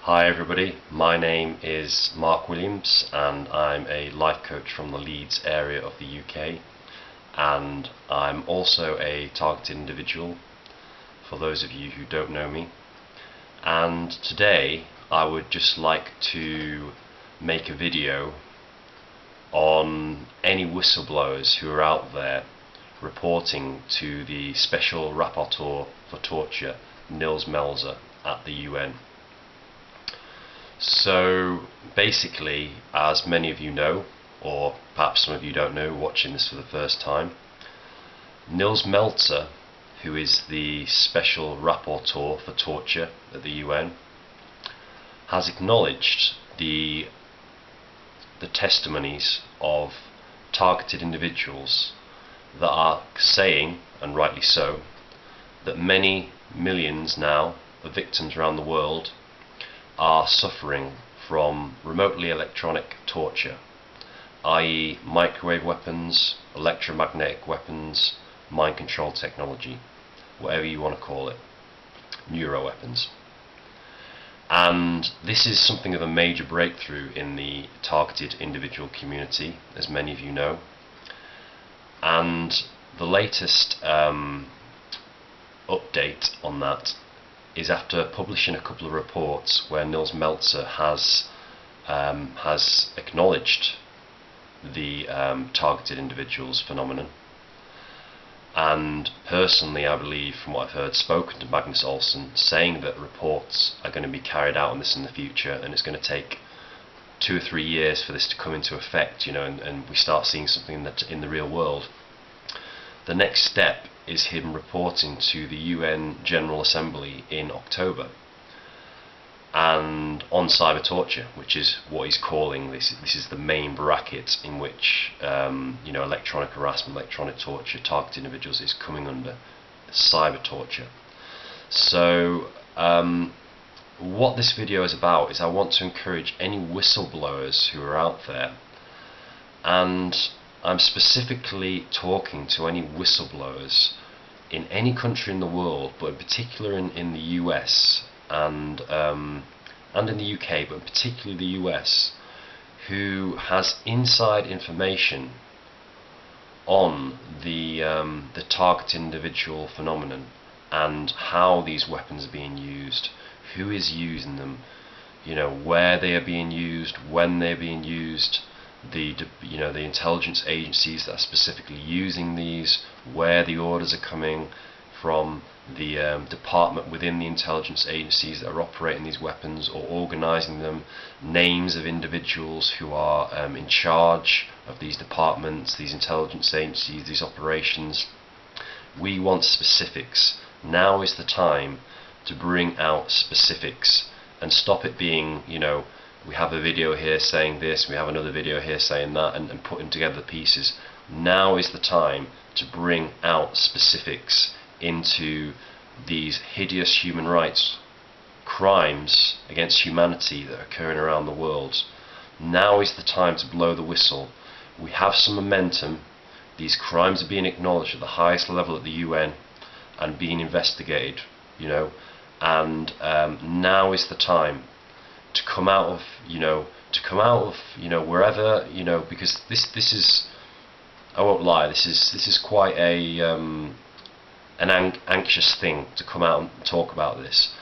Hi everybody, my name is Mark Williams and I'm a life coach from the Leeds area of the UK, and I'm also a targeted individual for those of you who don't know me. And today I would just like to make a video on any whistleblowers who are out there reporting to the Special Rapporteur for Torture, Nils Melzer, at the UN. So basically, as many of you know, or perhaps some of you don't know watching this for the first time, Nils Melzer, who is the Special Rapporteur for Torture at the UN, has acknowledged the testimonies of targeted individuals that are saying, and rightly so, that many millions now of victims around the world are suffering from remotely electronic torture, i.e. microwave weapons, electromagnetic weapons, mind control technology, whatever you want to call it, neuro weapons. And this is something of a major breakthrough in the targeted individual community, as many of you know. And the latest update on that is after publishing a couple of reports where Nils Melzer has acknowledged the targeted individuals phenomenon, and personally, I believe, from what I've heard, spoken to Magnus Olsson, saying that reports are going to be carried out on this in the future, and it's going to take 2 or 3 years for this to come into effect, and we start seeing something in the real world. The next step is him reporting to the UN General Assembly in October, and on cyber torture, which is what he's calling this. This is the main bracket in which electronic harassment, electronic torture, targeted individuals is coming under cyber torture. So what this video is about is I want to encourage any whistleblowers who are out there, and I'm specifically talking to any whistleblowers in any country in the world, but in particular in the US and in the UK, but particularly the US, who has inside information on the targeted individual phenomenon and how these weapons are being used, who is using them, where they are being used, when they're being used, the intelligence agencies that are specifically using these, where the orders are coming from, the department within the intelligence agencies that are operating these weapons or organising them, names of individuals who are in charge of these departments, these intelligence agencies, these operations. We want specifics. Now is the time to bring out specifics and stop it being, we have a video here saying this, we have another video here saying that, and putting together the pieces. Now is the time to bring out specifics into these hideous human rights crimes against humanity that are occurring around the world. Now is the time to blow the whistle. We have some momentum. These crimes are being acknowledged at the highest level at the UN and being investigated, and now is the time to come out of wherever, because this is, I won't lie, this is quite an anxious thing to come out and talk about this,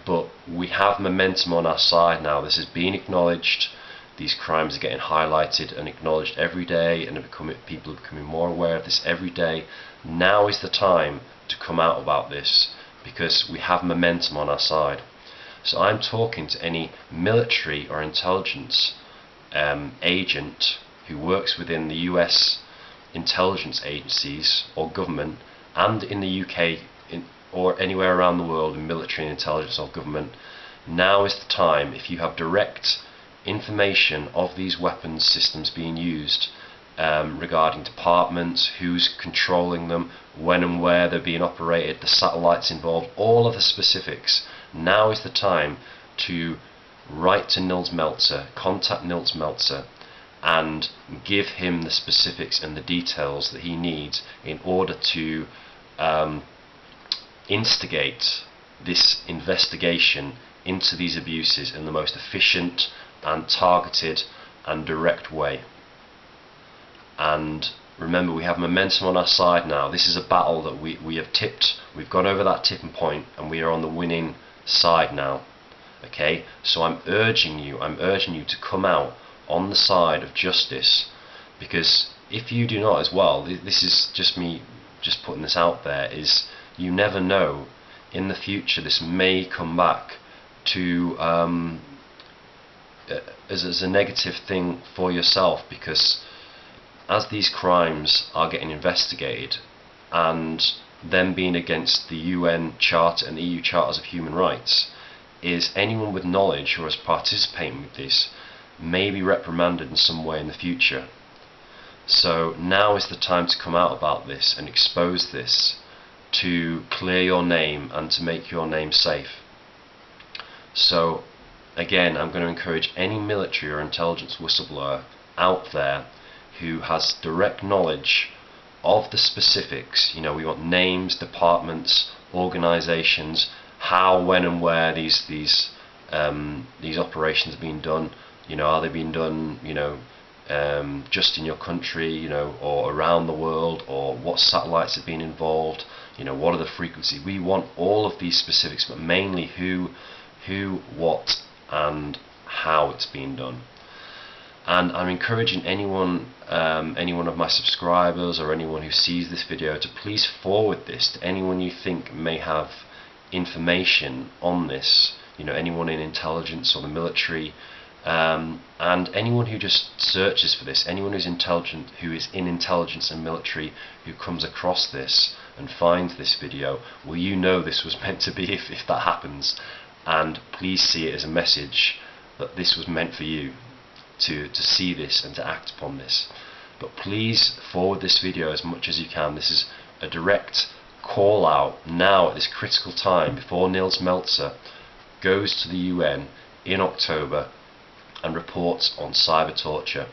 but we have momentum on our side now. This is being acknowledged. These crimes are getting highlighted and acknowledged every day, and people are becoming more aware of this every day. Now is the time to come out about this, because we have momentum on our side. So I'm talking to any military or intelligence agent who works within the US intelligence agencies or government, and in the UK or anywhere around the world in military and intelligence or government. Now is the time, if you have direct information of these weapons systems being used, regarding departments, who's controlling them, when and where they're being operated, the satellites involved, all of the specifics. Now is the time to write to Nils Melzer, contact Nils Melzer, and give him the specifics and the details that he needs in order to instigate this investigation into these abuses in the most efficient and targeted and direct way. And remember, we have momentum on our side now. This is a battle that we have tipped. We've gone over that tipping point and we are on the winning side now. Okay, so I'm urging you to come out on the side of justice, because if you do not as well, this is just me just putting this out there, is you never know, in the future this may come back to as a negative thing for yourself, because as these crimes are getting investigated and them being against the UN Charter and the EU Charters of Human Rights, is anyone with knowledge who is participating with this may be reprimanded in some way in the future. So now is the time to come out about this and expose this, to clear your name and to make your name safe. So again, I'm going to encourage any military or intelligence whistleblower out there who has direct knowledge of the specifics. You know, we want names, departments, organizations, how, when and where these operations are being done. You know, are they being done, you know, just in your country, you know, or around the world, or what satellites have been involved, you know, what are the frequencies. We want all of these specifics, but mainly who, what and how it's being done. And I'm encouraging anyone of my subscribers or anyone who sees this video to please forward this to anyone you think may have information on this. You know, anyone in intelligence or the military, and anyone who just searches for this, anyone who's intelligent, who is in intelligence and military, who comes across this and finds this video, well, you know this was meant to be if that happens, and please see it as a message that this was meant for you to see this and to act upon this. But please forward this video as much as you can. This is a direct call out now at this critical time before Nils Melzer goes to the UN in October and reports on cyber torture,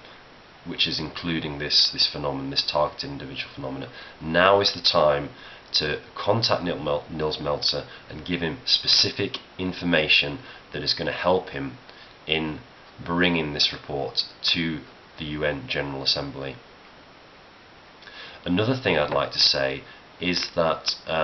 which is including this phenomenon, this targeted individual phenomenon. Now is the time to contact Nils Melzer and give him specific information that is going to help him in bringing this report to the UN General Assembly. Another thing I'd like to say is that there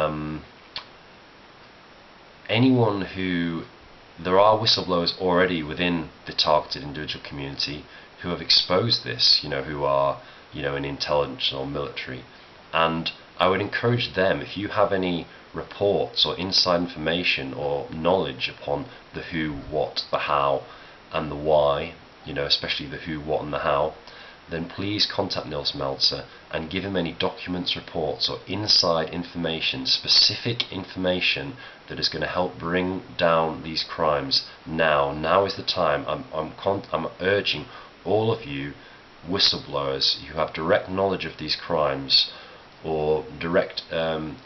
are whistleblowers already within the targeted individual community who have exposed this, you know, who are, you know, in intelligence or military, and I would encourage them, if you have any reports or inside information or knowledge upon the who, what, the how and the why, you know, especially the who, what and the how, then please contact Nils Melzer and give him any documents, reports or inside information, specific information that is going to help bring down these crimes now. Now is the time. I'm urging all of you whistleblowers who have direct knowledge of these crimes, or direct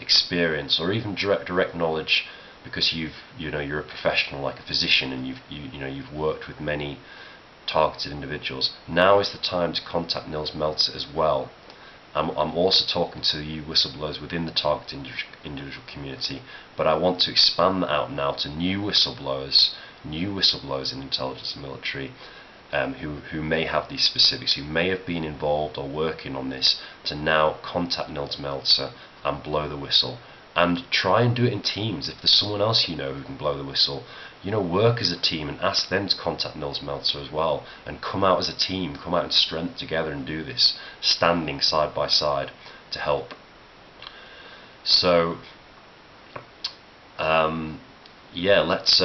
experience, or even direct knowledge because you're a professional like a physician and you've worked with many targeted individuals. Now is the time to contact Nils Melzer as well. I'm also talking to you whistleblowers within the targeted individual community, but I want to expand that out now to new whistleblowers in intelligence and military, who may have these specifics, who may have been involved or working on this, to now contact Nils Melzer and blow the whistle. And try and do it in teams. If there's someone else you know who can blow the whistle, you know, work as a team and ask them to contact Nils Melzer as well, and come out as a team, come out in strength together and do this, standing side by side to help. So yeah, let's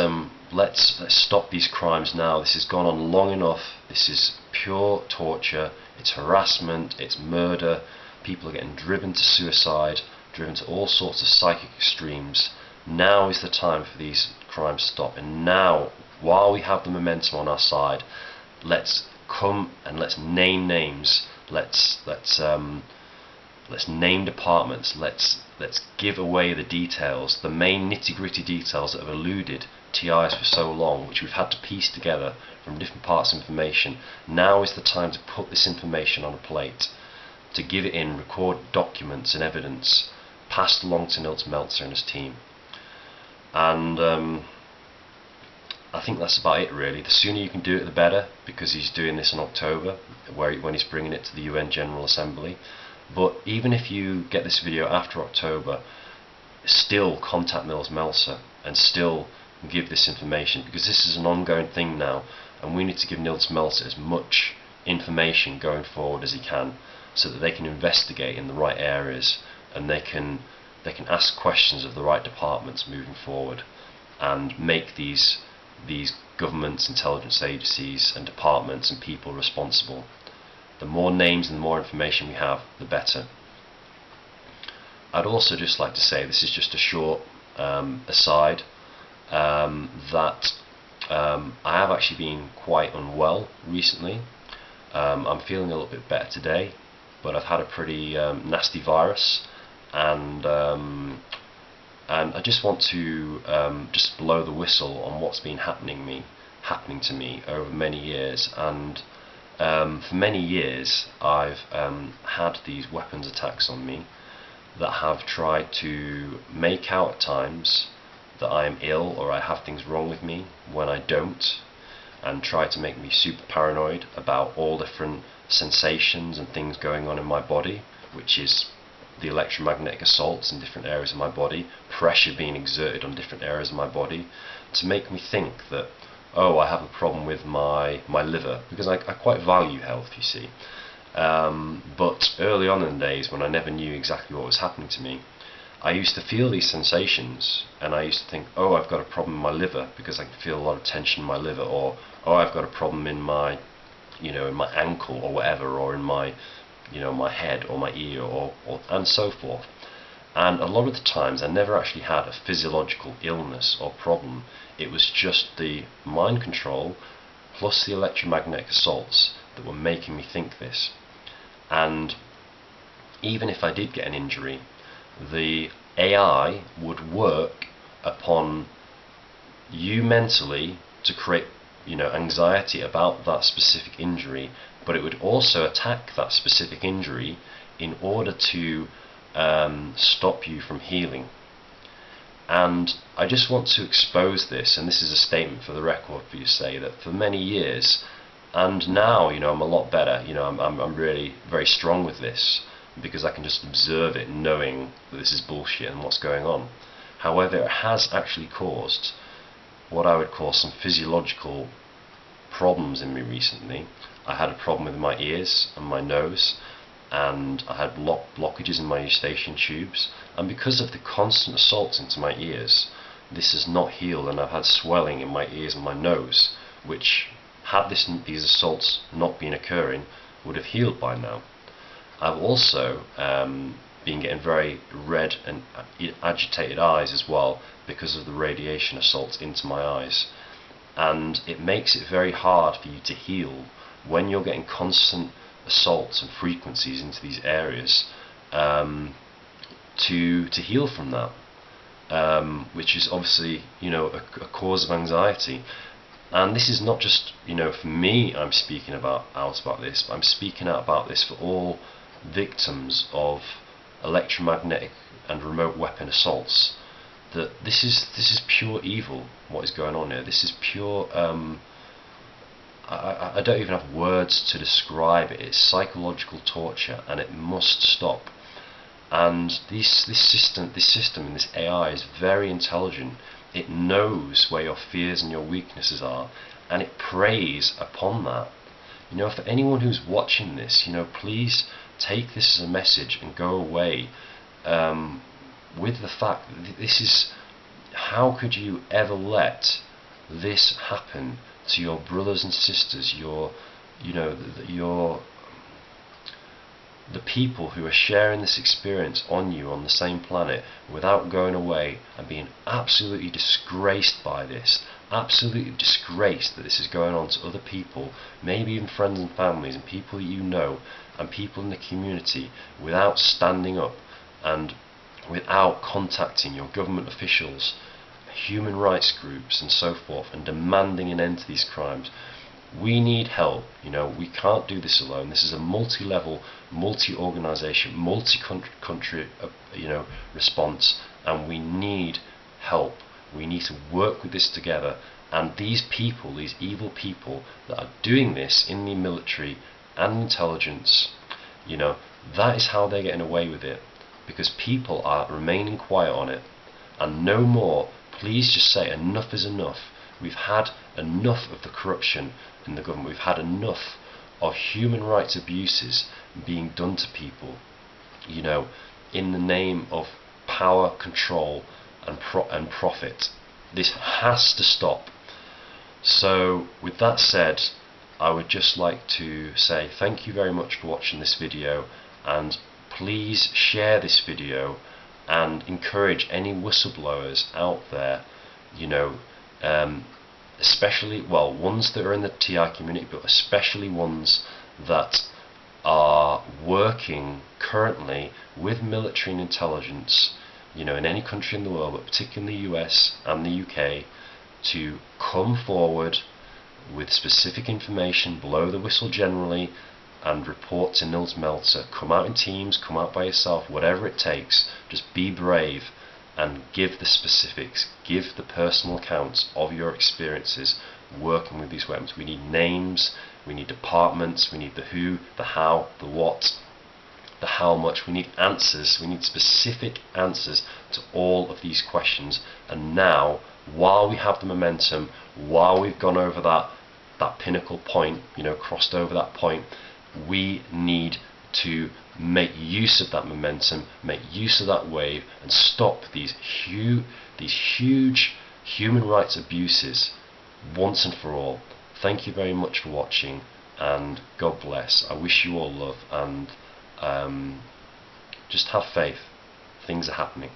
stop these crimes now. This has gone on long enough. This is pure torture, it's harassment, it's murder. People are getting driven to suicide, driven to all sorts of psychic extremes. Now is the time for these crimes to stop, and now, while we have the momentum on our side, let's come and let's name names. Let's name departments. Let's give away the details, the main nitty-gritty details that have eluded TIs for so long, which we've had to piece together from different parts of information. Now is the time to put this information on a plate, to give it in, record documents and evidence, passed along to Nils Melzer and his team. And I think that's about it really. The sooner you can do it, the better, because he's doing this in October, when he's bringing it to the UN General Assembly. But even if you get this video after October, still contact Nils Melzer and still give this information, because this is an ongoing thing now, and we need to give Nils Melzer as much information going forward as he can, so that they can investigate in the right areas, and they can ask questions of the right departments moving forward, and make these governments, intelligence agencies and departments and people responsible. The more names and the more information we have, the better. I'd also just like to say, this is just a short aside, that I have actually been quite unwell recently. I'm feeling a little bit better today, but I've had a pretty nasty virus, and I just want to just blow the whistle on what's been happening to me over many years. And for many years I've had these weapons attacks on me that have tried to make out at times that I am ill or I have things wrong with me when I don't, and try to make me super paranoid about all different sensations and things going on in my body, which is the electromagnetic assaults in different areas of my body, pressure being exerted on different areas of my body, to make me think that, oh, I have a problem with my liver, because I quite value health, you see. But early on in the days, when I never knew exactly what was happening to me, I used to feel these sensations, and I used to think, oh, I've got a problem in my liver, because I can feel a lot of tension in my liver, or oh, I've got a problem in my, in my ankle or whatever, or in my, my head or my ear, or and so forth. And a lot of the times I never actually had a physiological illness or problem. It was just the mind control plus the electromagnetic assaults that were making me think this. And even if I did get an injury, the AI would work upon you mentally to create, anxiety about that specific injury, but it would also attack that specific injury in order to stop you from healing. And I just want to expose this, and this is a statement for the record for you to say that for many years, and now, I'm a lot better, I'm really very strong with this, because I can just observe it knowing that this is bullshit and what's going on. However, it has actually caused what I would call some physiological problems in me recently. I had a problem with my ears and my nose, and I had blockages in my eustachian tubes, and because of the constant assaults into my ears, this has not healed, and I've had swelling in my ears and my nose, which, had these assaults not been occurring, would have healed by now. I've also been getting very red and agitated eyes as well, because of the radiation assaults into my eyes, and it makes it very hard for you to heal when you're getting constant assaults and frequencies into these areas, to heal from that, which is obviously a cause of anxiety. And this is not just for me I'm speaking out about this, but I'm speaking out about this for all victims of electromagnetic and remote weapon assaults. That this is pure evil, what is going on here. This is pure I don't even have words to describe it. It's psychological torture, and it must stop. And this system and this AI is very intelligent. It knows where your fears and your weaknesses are, and it preys upon that. For anyone who's watching this, please take this as a message and go away with the fact that this is, how could you ever let this happen to your brothers and sisters, the people who are sharing this experience on the same planet, without going away and being absolutely disgraced by this, absolutely disgraced that this is going on to other people, maybe even friends and families and people that you know and people in the community, without standing up and without contacting your government officials, human rights groups and so forth, and demanding an end to these crimes. We need help. We can't do this alone. This is a multi-level, multi-organisation, multi-country response, and we need help. We need to work with this together, And these people, these evil people that are doing this in the military and intelligence, that is how they're getting away with it, because people are remaining quiet on it. And no more. Please just say enough is enough. We've had enough of the corruption in the government. We've had enough of human rights abuses being done to people, in the name of power, control, and profit. This has to stop. So, with that said, I would just like to say thank you very much for watching this video, and please share this video and encourage any whistleblowers out there, especially, ones that are in the TI community, but especially ones that are working currently with military and intelligence, in any country in the world, but particularly in the US and the UK, to come forward with specific information, blow the whistle generally, and report to Nils Melzer. Come out in teams, come out by yourself, whatever it takes. Just be brave and give the specifics, give the personal accounts of your experiences working with these weapons. We need names, we need departments, we need the who, the how, the what, the how much. We need answers, we need specific answers to all of these questions. And now, while we have the momentum, while we've gone over that pinnacle point, crossed over that point, we need to make use of that momentum, make use of that wave, and stop these huge human rights abuses once and for all. Thank you very much for watching, and God bless. I wish you all love, and just have faith. Things are happening.